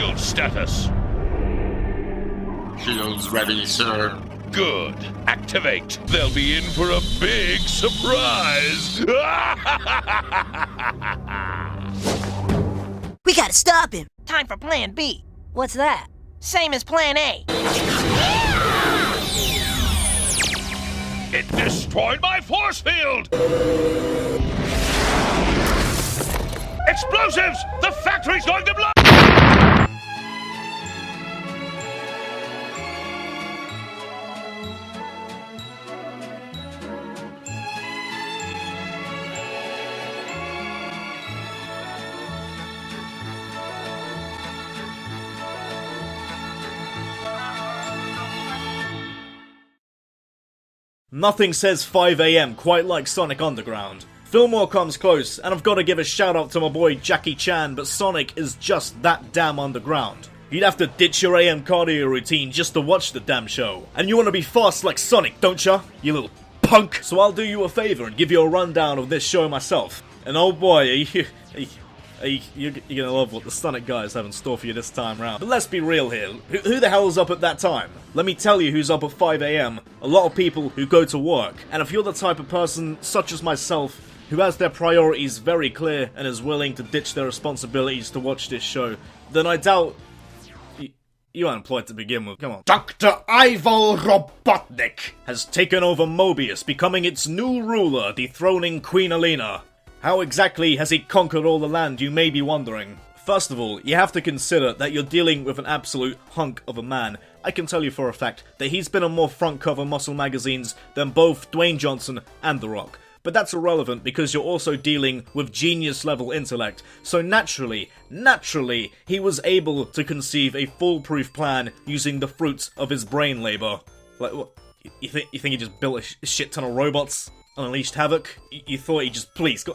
Shield status. Shields ready, sir. Good. Activate. They'll be in for a big surprise. We gotta stop him. Time for Plan B. What's that? Same as Plan A. It destroyed my force field! Explosives! The factory's going to blow! Nothing says 5 AM quite like Sonic Underground. Fillmore comes close, and I've got to give a shout out to my boy Jackie Chan, but Sonic is just that damn underground. You'd have to ditch your AM cardio routine just to watch the damn show. And you want to be fast like Sonic, don't ya? You little punk! So I'll do you a favor and give you a rundown of this show myself. And oh boy, you're gonna love what the Sonic guys have in store for you this time round. But let's be real here. Who the hell's up at that time? Let me tell you who's up at 5 AM. A lot of people who go to work. And if you're the type of person, such as myself, who has their priorities very clear and is willing to ditch their responsibilities to watch this show, then I doubt you aren't employed to begin with. Come on. Dr. Ivo Robotnik has taken over Mobius, becoming its new ruler, dethroning Queen Alina. How exactly has he conquered all the land, you may be wondering? First of all, you have to consider that you're dealing with an absolute hunk of a man. I can tell you for a fact that he's been on more front cover muscle magazines than both Dwayne Johnson and The Rock. But that's irrelevant because you're also dealing with genius level intellect. So naturally, he was able to conceive a foolproof plan using the fruits of his brain labor. Like, what? You think he just built a shit ton of robots? Unleashed havoc? You thought he just, please,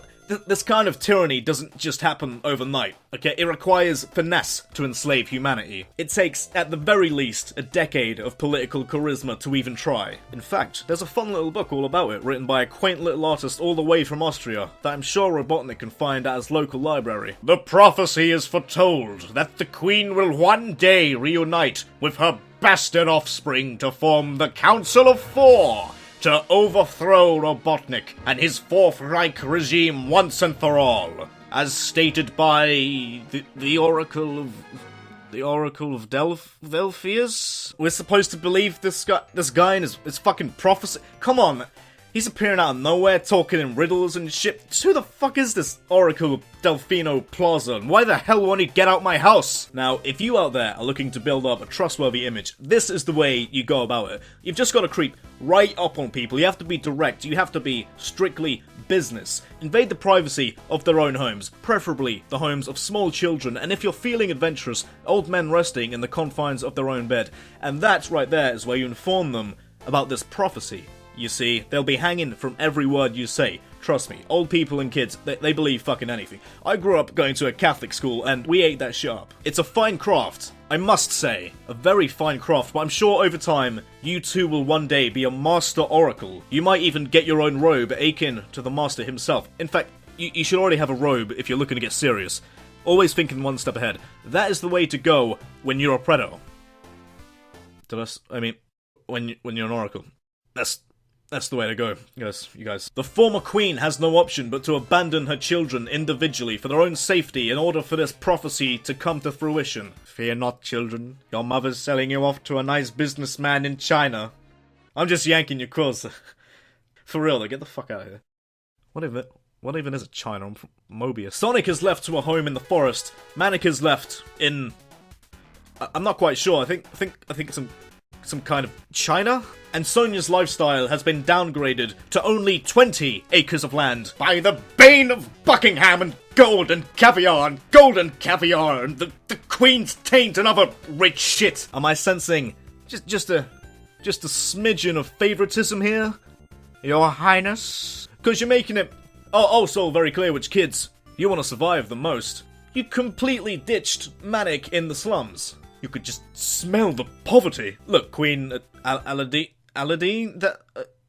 this kind of tyranny doesn't just happen overnight, okay? It requires finesse to enslave humanity. It takes, at the very least, a decade of political charisma to even try. In fact, there's a fun little book all about it, written by a quaint little artist all the way from Austria, that I'm sure Robotnik can find at his local library. The prophecy is foretold that the Queen will one day reunite with her bastard offspring to form the Council of Four, to overthrow Robotnik and his Fourth Reich regime once and for all, as stated by the Oracle of Delphius. We're supposed to believe this guy and his fucking prophecy. Come on, he's appearing out of nowhere, talking in riddles and shit. Who the fuck is this Oracle of Delfino Plaza, and why the hell won't he get out my house? Now, if you out there are looking to build up a trustworthy image, this is the way you go about it. You've just got to creep right up on people. You have to be direct. You have to be strictly business. Invade the privacy of their own homes, preferably the homes of small children, and if you're feeling adventurous, old men resting in the confines of their own bed. And that right there is where you inform them about this prophecy. You see, they'll be hanging from every word you say. Trust me, old people and kids, they believe fucking anything. I grew up going to a Catholic school, and we ate that shit up. It's a fine craft, I must say. A very fine craft, but I'm sure over time, you too will one day be a master oracle. You might even get your own robe akin to the master himself. In fact, you should already have a robe if you're looking to get serious. Always thinking one step ahead. That is the way to go when you're a predator. When you're an oracle. That's the way to go, you guys. The former queen has no option but to abandon her children individually for their own safety in order for this prophecy to come to fruition. Fear not, children. Your mother's selling you off to a nice businessman in China. I'm just yanking your quills. For real though, get the fuck out of here. What even is it, China? I'm from Mobius. Sonic is left to a home in the forest. Manic is left in... I'm not quite sure. I think some kind of China? And Sonia's lifestyle has been downgraded to only 20 acres of land by the Bane of Buckingham and golden caviar and the Queen's taint and other rich shit. Am I sensing just a smidgen of favoritism here, Your Highness? Because you're making it also very clear which kids you want to survive the most. You completely ditched Manic in the slums. You could just smell the poverty. Look, Queen Aladdin,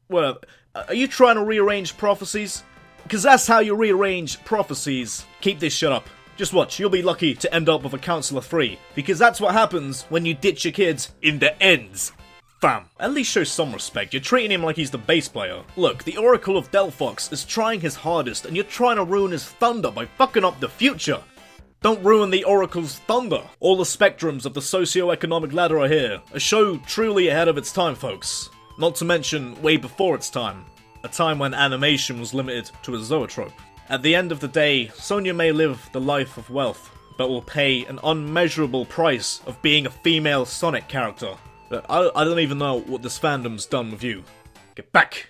whatever. Are you trying to rearrange prophecies? Because that's how you rearrange prophecies. Keep this shut up. Just watch, you'll be lucky to end up with a counselor free, because that's what happens when you ditch your kids in the ends. Fam, at least show some respect. You're treating him like he's the bass player. Look, the Oracle of Delphox is trying his hardest, and you're trying to ruin his thunder by fucking up the future. Don't ruin the Oracle's thunder. All the spectrums of the socio-economic ladder are here. A show truly ahead of its time, folks. Not to mention, way before its time. A time when animation was limited to a zoetrope. At the end of the day, Sonya may live the life of wealth, but will pay an unmeasurable price of being a female Sonic character. I don't even know what this fandom's done with you. Get back!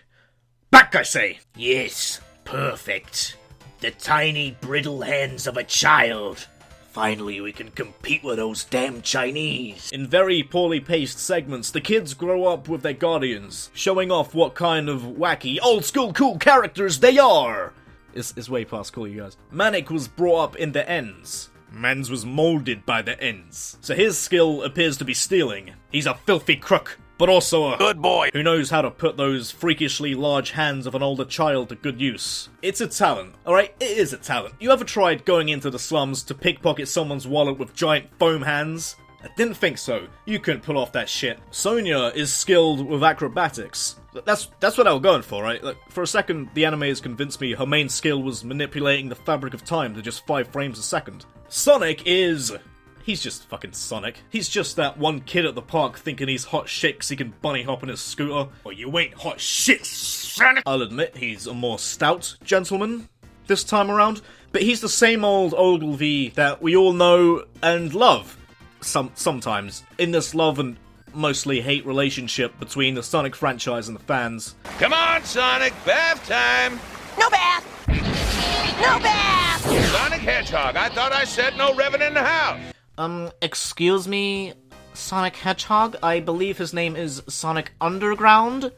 Back, I say! Yes, perfect. The tiny, brittle hands of a child. Finally, we can compete with those damn Chinese. In very poorly paced segments, the kids grow up with their guardians, showing off what kind of wacky, old-school cool characters they are! It's way past cool, you guys. Manic was brought up in the ends. Mans was molded by the ends. So his skill appears to be stealing. He's a filthy crook, but also a Good boy. who knows how to put those freakishly large hands of an older child to good use. It's a talent, alright? It is a talent. You ever tried going into the slums to pickpocket someone's wallet with giant foam hands? I didn't think so. You couldn't pull off that shit. Sonya is skilled with acrobatics. That's what I was going for, right? Like, for a second, the animators convinced me her main skill was manipulating the fabric of time to just 5 frames a second. Sonic is... he's just fucking Sonic. He's just that one kid at the park thinking he's hot shit 'cause he can bunny hop on his scooter. Well, you ain't hot shit, Sonic! I'll admit, he's a more stout gentleman this time around, but he's the same old Ogilvy that we all know and love. Sometimes. In this love and mostly hate relationship between the Sonic franchise and the fans. Come on, Sonic, bath time! No bath! No bath! Sonic Hedgehog, I thought I said no revving in the house! Excuse me, Sonic Hedgehog? I believe his name is Sonic Underground?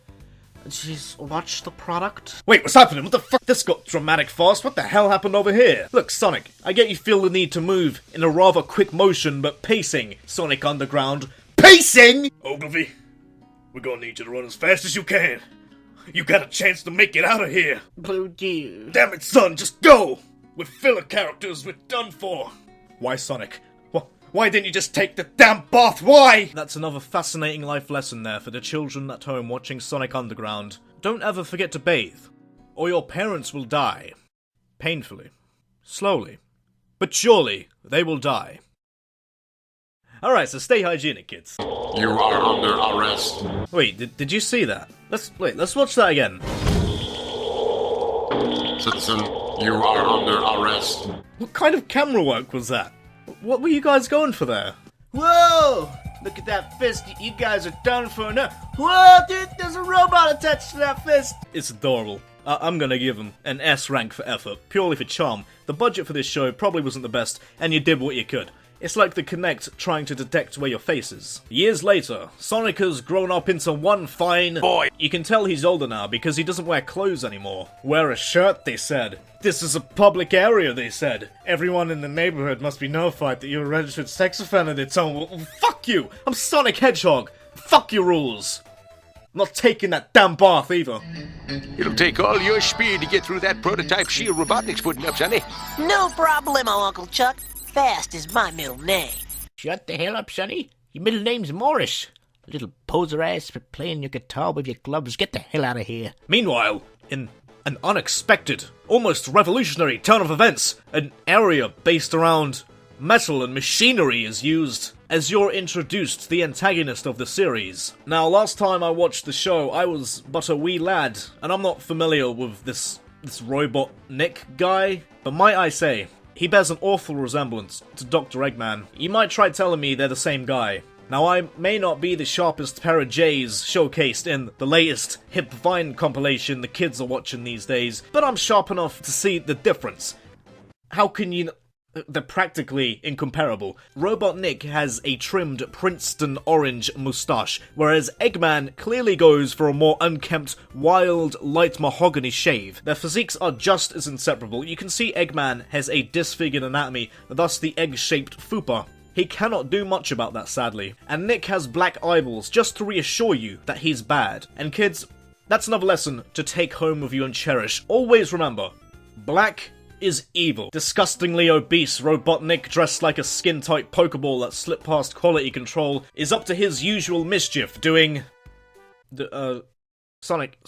Jeez, watch the product. Wait, what's happening? What the fuck? This got dramatic fast. What the hell happened over here? Look, Sonic, I get you feel the need to move in a rather quick motion, but pacing, Sonic Underground. Pacing?! Ogilvy, we're gonna need you to run as fast as you can. You got a chance to make it out of here. Blue dear. Damn it, son, just go! With filler characters, we're done for. Why, Sonic? Why didn't you just take the damn bath? Why? That's another fascinating life lesson there for the children at home watching Sonic Underground. Don't ever forget to bathe, or your parents will die. Painfully. Slowly. But surely, they will die. Alright, so stay hygienic, kids. You are under arrest. Wait, did you see that? Let's watch that again. Citizen, you are under arrest. What kind of camera work was that? What were you guys going for there? Whoa! Look at that fist. You guys are done for now. Whoa, dude, there's a robot attached to that fist. It's adorable. I'm gonna give him an S rank for effort, purely for charm. The budget for this show probably wasn't the best, and you did what you could. It's like the Kinect trying to detect where your face is. Years later, Sonic has grown up into one fine boy. You can tell he's older now because he doesn't wear clothes anymore. Wear a shirt, they said. This is a public area, they said. Everyone in the neighborhood must be notified that you're a registered sex offender. They tell me, well, fuck you! I'm Sonic Hedgehog! Fuck your rules! I'm not taking that damn bath either. It'll take all your speed to get through that prototype shield Robotnik's putting up, Sonny. No problemo, Uncle Chuck. Fast is my middle name. Shut the hell up, Sonny. Your middle name's Morris. Little poser ass for playing your guitar with your gloves. Get the hell out of here. Meanwhile, in an unexpected, almost revolutionary turn of events, an area based around metal and machinery is used as you're introduced to the antagonist of the series. Now, last time I watched the show, I was but a wee lad, and I'm not familiar with this Robotnik guy, but might I say, he bears an awful resemblance to Dr. Eggman. You might try telling me they're the same guy. Now, I may not be the sharpest pair of J's showcased in the latest Hip Vine compilation the kids are watching these days, but I'm sharp enough to see the difference. How can you... They're practically incomparable. Robotnik has a trimmed Princeton orange moustache, whereas Eggman clearly goes for a more unkempt, wild, light mahogany shave. Their physiques are just as inseparable. You can see Eggman has a disfigured anatomy, thus the egg-shaped fupa. He cannot do much about that, sadly. And Nick has black eyeballs just to reassure you that he's bad. And kids, that's another lesson to take home with you and cherish. Always remember, black is evil. Disgustingly obese Robotnik, dressed like a skin-tight Pokeball that slipped past quality control, is up to his usual mischief, doing... Sonic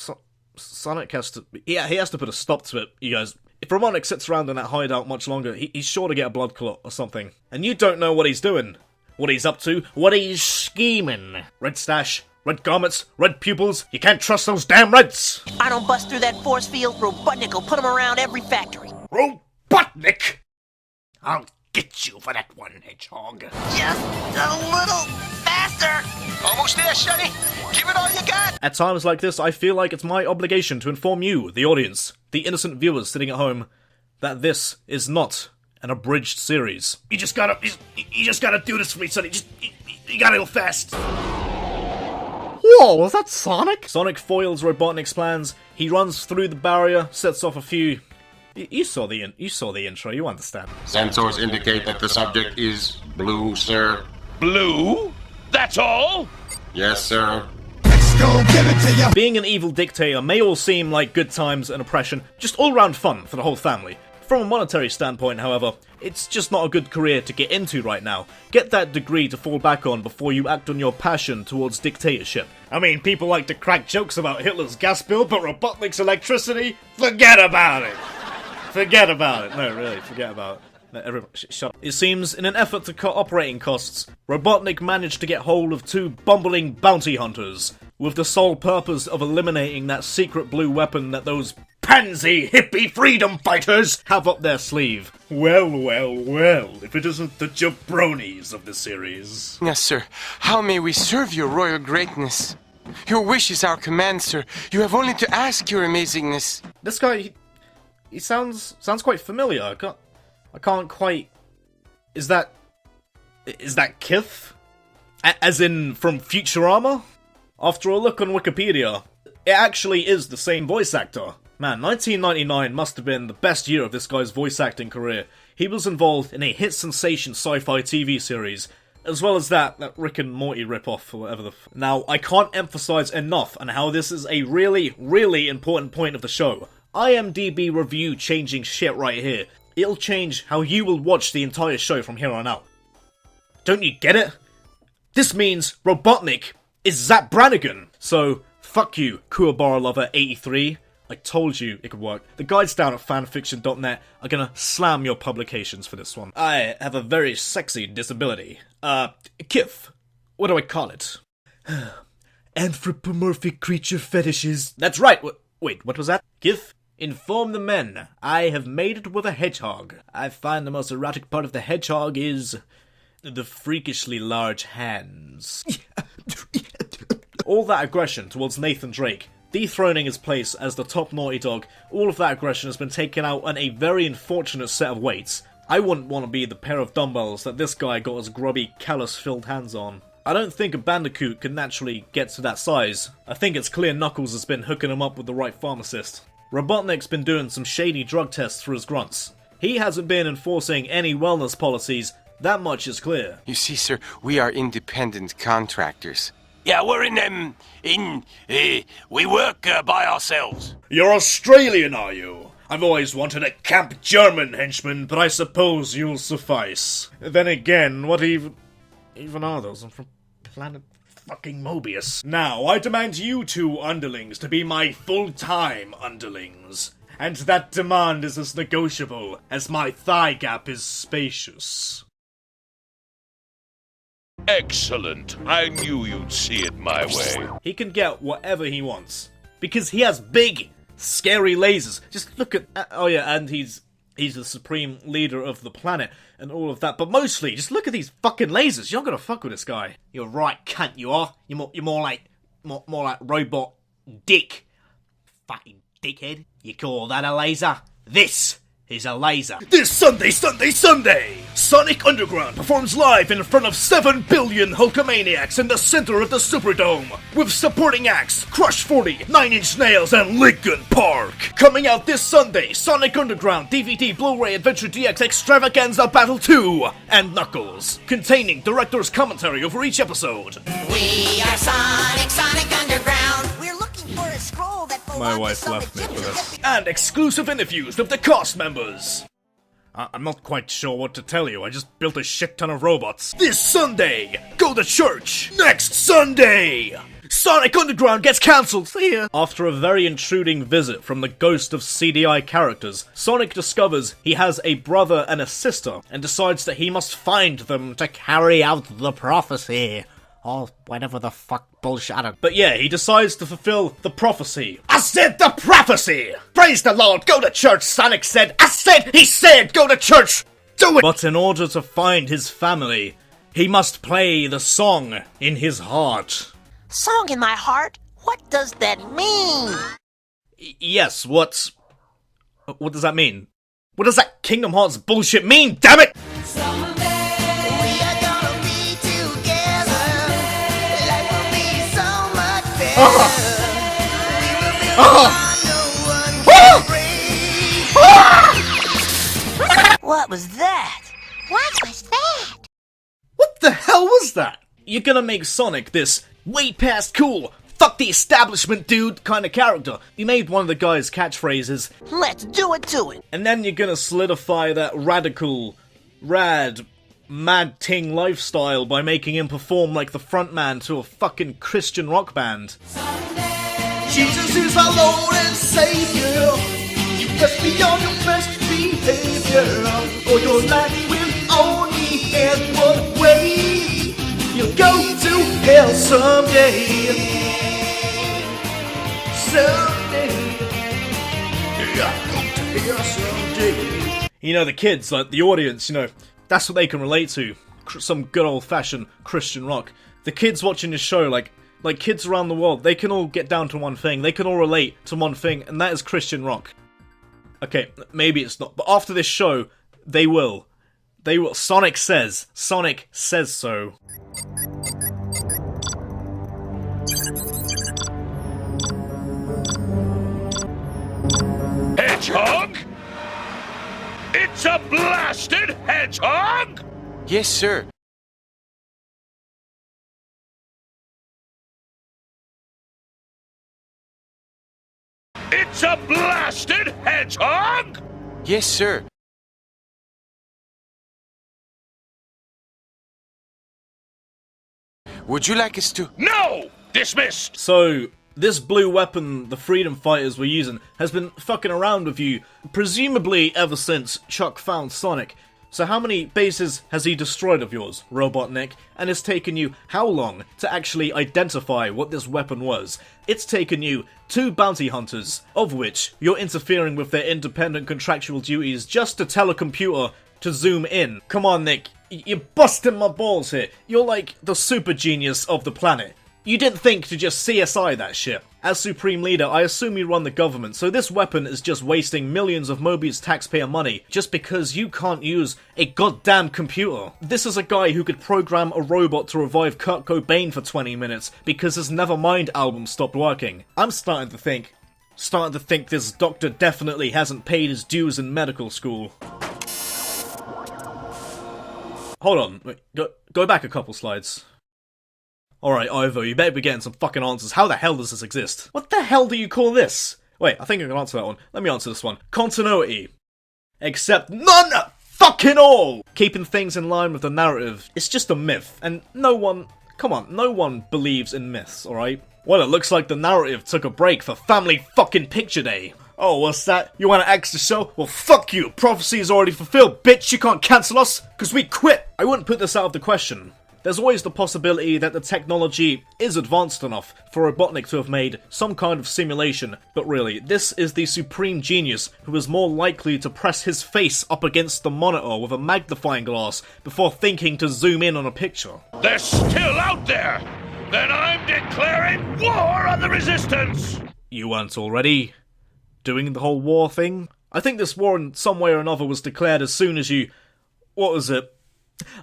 has to... he has to put a stop to it, you guys. If Robotnik sits around in that hideout much longer, he's sure to get a blood clot or something. And you don't know what he's doing. What he's up to, what he's scheming. Red stash, red garments, red pupils. You can't trust those damn Reds. I don't bust through that force field, Robotnik will put them around every factory. Robotnik! I'll get you for that one, Hedgehog. Just a little faster. Almost there, Sonny. Give it all you got. At times like this, I feel like it's my obligation to inform you, the audience, the innocent viewers sitting at home, that this is not an abridged series. You just gotta do this for me, Sonny. You gotta go fast. Whoa, was that Sonic? Sonic foils Robotnik's plans. He runs through the barrier, sets off a few... You saw the intro, you understand. Sensors indicate that the subject is blue, sir. Blue? That's all? Yes, sir. Being an evil dictator may all seem like good times and oppression, just all-round fun for the whole family. From a monetary standpoint, however, it's just not a good career to get into right now. Get that degree to fall back on before you act on your passion towards dictatorship. I mean, people like to crack jokes about Hitler's gas bill, but Robotnik's electricity? Forget about it! Forget about it. No, really, forget about it. No, everyone, shut up. It seems, in an effort to cut operating costs, Robotnik managed to get hold of 2 bumbling bounty hunters, with the sole purpose of eliminating that secret blue weapon that those pansy hippie freedom fighters have up their sleeve. Well, if it isn't the jabronis of the series. Yes, sir. How may we serve your royal greatness? Your wish is our command, sir. You have only to ask, your amazingness. This guy, he sounds quite familiar. I can't quite... Is that Kith? As in, from Futurama? After a look on Wikipedia, it actually is the same voice actor. Man, 1999 must have been the best year of this guy's voice acting career. He was involved in a hit sensation sci-fi TV series, as well as that Rick and Morty ripoff, or whatever the Now, I can't emphasize enough on how this is a really, really important point of the show. IMDb review changing shit right here. It'll change how you will watch the entire show from here on out. Don't you get it? This means Robotnik is Zap Brannigan. So, fuck you, Kuwabara Lover 83. I told you it could work. The guys down at fanfiction.net are gonna slam your publications for this one. I have a very sexy disability. Kith. What do I call it? Anthropomorphic creature fetishes. That's right. Wait, what was that? Kith? Inform the men. I have made it with a hedgehog. I find the most erotic part of the hedgehog is the freakishly large hands. All that aggression towards Nathan Drake, dethroning his place as the top Naughty Dog, all of that aggression has been taken out on a very unfortunate set of weights. I wouldn't want to be the pair of dumbbells that this guy got his grubby, callus-filled hands on. I don't think a Bandicoot can naturally get to that size. I think it's clear Knuckles has been hooking him up with the right pharmacist. Robotnik's been doing some shady drug tests for his grunts. He hasn't been enforcing any wellness policies, that much is clear. You see, sir, we are independent contractors. Yeah, we're we work by ourselves. You're Australian, are you? I've always wanted a Camp German henchman, but I suppose you'll suffice. Then again, what even are those? I'm from planet fucking Mobius. Now, I demand you 2 underlings to be my full-time underlings. And that demand is as negotiable as my thigh gap is spacious. Excellent. I knew you'd see it my way. He can get whatever he wants. Because he has big, scary lasers. Just look at... oh yeah, and he's the supreme leader of the planet and all of that. But mostly, just look at these fucking lasers. You're not gonna fuck with this guy. You're right, cunt, you are. You're more like Robot Dick. Fucking dickhead. You call that a laser? This is a laser. This Sunday! Sonic Underground performs live in front of 7 billion Hulkamaniacs in the center of the Superdome, with supporting acts Crush 40, 9 Inch Nails, and Linkin Park. Coming out this Sunday, Sonic Underground DVD Blu-ray Adventure DX Extravaganza Battle 2 and Knuckles, containing director's commentary over each episode. We are Sonic Underground. We're looking for a scroll that My wife left me for this. And exclusive interviews with the cast members! I'm not quite sure what to tell you, I just built a shit ton of robots. This Sunday, go to church! Next Sunday! Sonic Underground gets cancelled! See ya! After a very intruding visit from the ghost of CDI characters, Sonic discovers he has a brother and a sister, and decides that he must find them to carry out the prophecy. Or whatever the fuck bullshit. But yeah, he decides to fulfill the prophecy. I said the prophecy! Praise the Lord, go to church, Sonic said. He said, go to church! Do it! But in order to find his family, he must play the song in his heart. Song in my heart? What does that mean? Yes, what does that mean? What does that Kingdom Hearts bullshit mean, damn it? What was that? What was that? What the hell was that? You're gonna make Sonic this way past cool, fuck the establishment dude kind of character. You made one of the guy's catchphrases. Let's do it to it. And then you're gonna solidify that radical, rad, mad ting lifestyle by making him perform like the frontman to a fucking Christian rock band. Jesus is our Lord and Savior. You must be on your best behavior, or your life will only end one way. You'll go to hell someday. Someday. Yeah, go to hell someday. You know, the kids, like the audience, you know, that's what they can relate to. Some good old-fashioned Christian rock. The kids watching this show, like kids around the world, they can all get down to one thing. They can all relate to one thing, and that is Christian rock. Okay, maybe it's not, but after this show, they will. They will. Sonic says so. Hedgehog? It's a blasted hedgehog? Yes, sir. It's a blasted hedgehog? Yes, sir. Would you like us to... No! Dismissed! So, this blue weapon the Freedom Fighters were using has been fucking around with you, presumably ever since Chuck found Sonic. So how many bases has he destroyed of yours, Robotnik? And it's taken you how long to actually identify what this weapon was? It's taken you 2 bounty hunters, of which you're interfering with their independent contractual duties just to tell a computer to zoom in. Come on, Nick, you're busting my balls here. You're like the super genius of the planet. You didn't think to just CSI that shit. As Supreme Leader, I assume you run the government, so this weapon is just wasting millions of Mobius taxpayer money just because you can't use a goddamn computer. This is a guy who could program a robot to revive Kurt Cobain for 20 minutes because his Nevermind album stopped working. I'm starting to think this doctor definitely hasn't paid his dues in medical school. Hold on, wait, go back a couple slides. Alright, Ivo, you better be getting some fucking answers. How the hell does this exist? What the hell do you call this? Wait, I think I can answer that one. Let me answer this one. Continuity. Except none fucking all! Keeping things in line with the narrative. It's just a myth, and no one believes in myths, alright? Well, it looks like the narrative took a break for Family fucking Picture Day. Oh, what's that? You wanna X the show? Well, fuck you! Prophecy is already fulfilled, bitch! You can't cancel us, cause we quit! I wouldn't put this out of the question. There's always the possibility that the technology is advanced enough for Robotnik to have made some kind of simulation, but really, this is the supreme genius who is more likely to press his face up against the monitor with a magnifying glass before thinking to zoom in on a picture. They're still out there! Then I'm declaring war on the Resistance! You weren't already doing the whole war thing? I think this war in some way or another was declared as soon as you... What was it?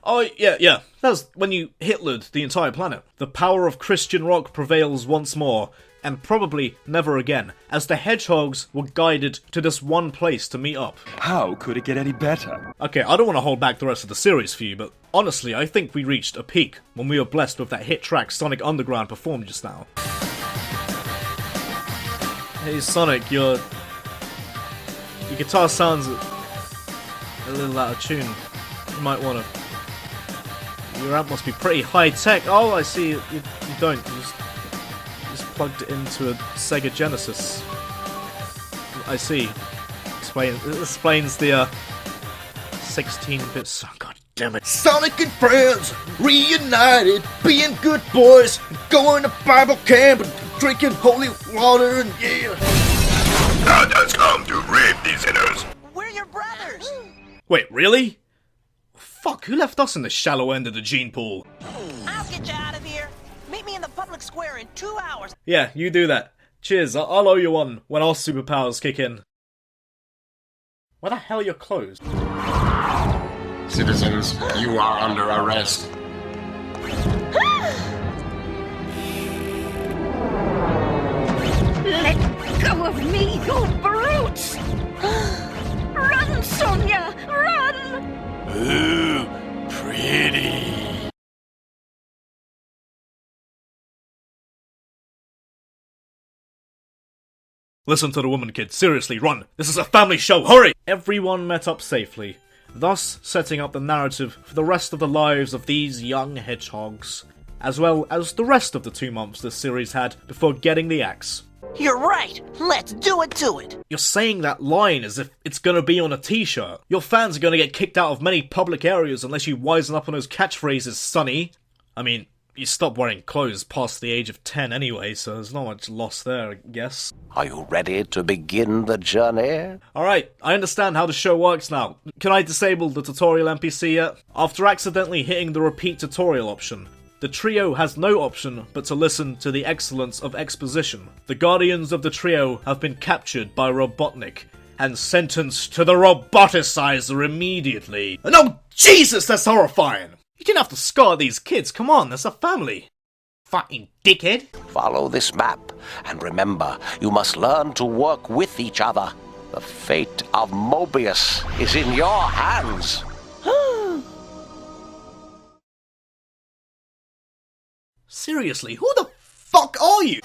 Oh, yeah. That was when you Hitlered the entire planet. The power of Christian rock prevails once more, and probably never again, as the hedgehogs were guided to this one place to meet up. How could it get any better? Okay, I don't want to hold back the rest of the series for you, but honestly, I think we reached a peak when we were blessed with that hit track Sonic Underground performed just now. Hey Sonic, your guitar sounds a little out of tune. You might wanna... Your amp must be pretty high tech. Oh, I see. You don't. You just plugged it into a Sega Genesis. I see. Explains the 16-bit song. God damn it. Sonic and friends, reunited, being good boys, going to Bible camp and drinking holy water and yeah. Thou dost come to rid these sinners. We're your brothers. Wait, really? Fuck, who left us in the shallow end of the gene pool? I'll get you out of here. Meet me in the public square in 2 hours. Yeah, you do that. Cheers, I'll owe you one when our superpowers kick in. Why the hell are your clothes? Citizens, you are under arrest. Let go of me, you brutes! Run, Sonia, run! Ooh, pretty. Listen to the woman, kid. Seriously, run. This is a family show. Hurry! Everyone met up safely, thus setting up the narrative for the rest of the lives of these young hedgehogs, as well as the rest of the 2 months this series had before getting the axe. You're right. Let's do it to it. You're saying that line as if it's gonna be on a t-shirt. Your fans are gonna get kicked out of many public areas unless you wisen up on those catchphrases, Sonny. I mean, you stopped wearing clothes past the age of 10 anyway, so there's not much loss there, I guess. Are you ready to begin the journey? Alright, I understand how the show works now. Can I disable the tutorial NPC yet? After accidentally hitting the repeat tutorial option, the trio has no option but to listen to the excellence of exposition. The guardians of the trio have been captured by Robotnik and sentenced to the roboticizer immediately. No, Jesus, that's horrifying! You didn't have to scar these kids, come on, that's a family. Fucking dickhead. Follow this map, and remember, you must learn to work with each other. The fate of Mobius is in your hands. Seriously, who the fuck are you?